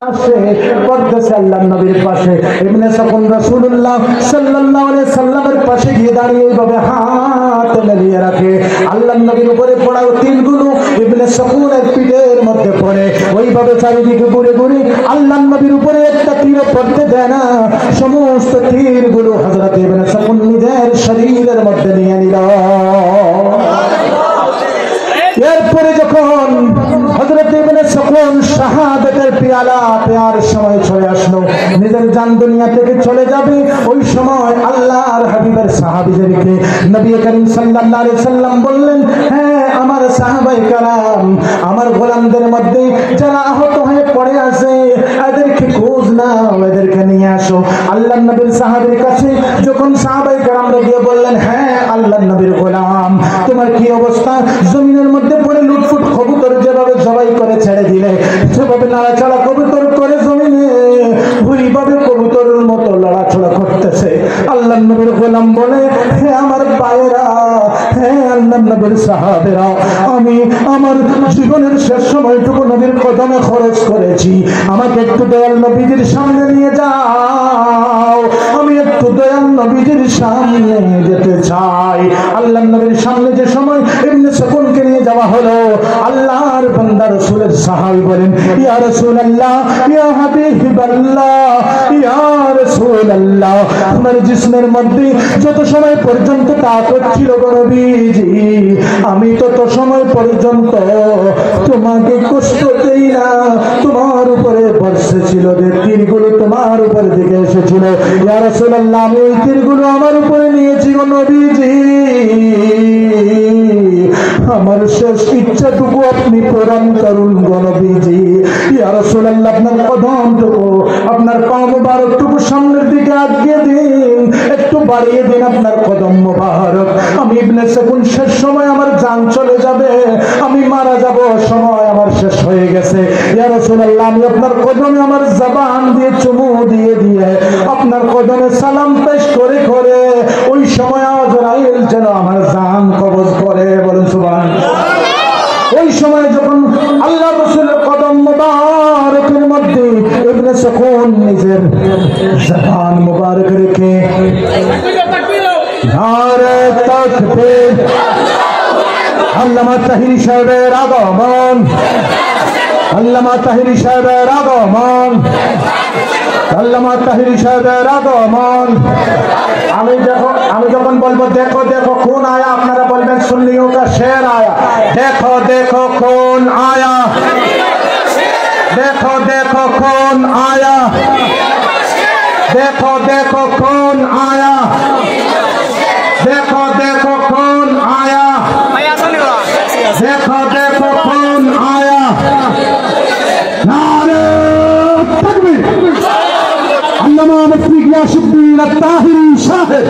আল্লাহ নবীর পাশে ইবনে সাকুন রাসূলুল্লাহ সাল্লাল্লাহু আলাইহি সাল্লামের পাশে গিয়ে দাঁড়িয়ে এইভাবে হাত মেলিয়ে রাখে। আল্লাহ নবীর উপরে পড়া তীরগুলো ইবনে সাকুনের পিঠের মধ্যে পড়ে, ওইভাবে চারিদিকে ঘুরে ঘুরে আল্লাহ নবীর উপরে একটা তীর পড়তে দেয় না। সমস্ত তীরগুলো হযরত ইবনে সাকুন নিজের শরীরের মধ্যে নিয়ে নিল। এরপরে যখন হযরত ইবনে সাকুন শাহাদাতের পেয়ালা পেয়ার সময় চলে আসলো, নিজের জান দুনিয়া থেকে চলে যাবে, ওই সময় আল্লাহর হাবিবের সাহাবীদেরকে নবী করিম সাল্লাল্লাহু আলাইহি সাল্লাম বললেন, হ্যাঁ আমার সাহাবায়ে কেরাম, আমার গোলামদের মধ্যে যারা আহত হয়ে পড়ে আছে এদেরকে খোঁজ নাও, এদেরকে নিয়ে আসো। আল্লাহর নবীর সাহাবীর কাছে যখন সাহাবায়ে কেরামরা গিয়ে বললেন, হ্যাঁ আল্লাহর নবীর গোলাম, তোমার কি অবস্থা? জমিনের মধ্যে পড়ে লুটফুট কবুতর যেভাবে জবাই করে ছেড়ে দিলে, সেভাবে নাড়াচাড়া কবুতর করে জমিনে ওইভাবে কবুতরের মতো লড়াচড়া করতেছে। আল্লাহর নবীর গোলাম বলে, হে আমার ভাইয়েরা, হে আল্লাহর নবীর সাহাবেরা, আমি আমার জীবনের শেষ সময়টুকু নবীর কদমে খরচ করেছি, আমাকে একটু দয়াল নবীজির সামনে নিয়ে যাও, আমি একটু দয়াল নবীজির সামনে যেতে চাই। আল্লাহর নবীর সামনে যে সময় ইবনে সাকুনকে নিয়ে যাওয়া হলো, আল্লাহর বান্দা রাসূলের সাহাবী বলেন, ইয়া রাসূলুল্লাহ, ইয়া হাবিবাল্লাহ, ইয়া রাসূলুল্লাহ, আমার জিসমের মধ্যে যত সময় পর্যন্ত তাকত ছিল গো নবীজি, আমি তত সময় পর্যন্ত তোমাকে কষ্ট দেই না। তোমার উপরে বর্ষে ছিল যে তীরগুলো তোমার উপর দিকে এসেছিল, ইয়া রাসূলুল্লাহ, আমি ওই তীরগুলো আমার উপরে নিয়েছি গো নবীজি, আমার শেষ ইচ্ছাটুকু আপনি পূরণ করুন গো নবীজি। ইয়া রাসূলুল্লাহ, আপনার কদমটুকু, আপনার পা মুবারকটুকু সামনের দিকে আগিয়ে দিন, একটু বাড়িয়ে দিন আপনার কদম মুবারক। আমি ইবনে সাকুন শেষ সময় আমার জান চলে যাবে, আমি মারা যাব, সময় আমার শেষ হয়ে গেছে। ইয়া রাসূলুল্লাহ, আমি আপনার কদমে আমার জবান দিয়ে চুমু দিয়ে দিয়ে আপনার কদমে সালাম পেশ করে করে ওই সময় আজরাইল যেন আমার জান কবজ করে। বলুন সুবহানাল্লাহ। ওই সময় যখন আল্লাহ রাসূলের কদম মুবারকের মধ্যে ইবনে সাকুন নিজের জবান মুবারক রেখে নারে তাকবীর, আল্লামা তাহিরি সাহেবের আগমন, আল্লামা তাহিরি সাহেবের আগমন, আল্লামা তাহিরি সাহেবের আগমন। আমি যখন বলবো দেখো দেখো কোন আয়া, আপনারা বলবেন সুন্নিयों का शेर आया, देखो देखो कौन आया, देखो देखो कौन आया, देखो देखो कौन आया, देखो देखो कौन आया, देखो देखो कौन आया, नारे तकबीर। अल्लामा मुफ्ती गियासुद्दीन अत्ताहिरी साहिब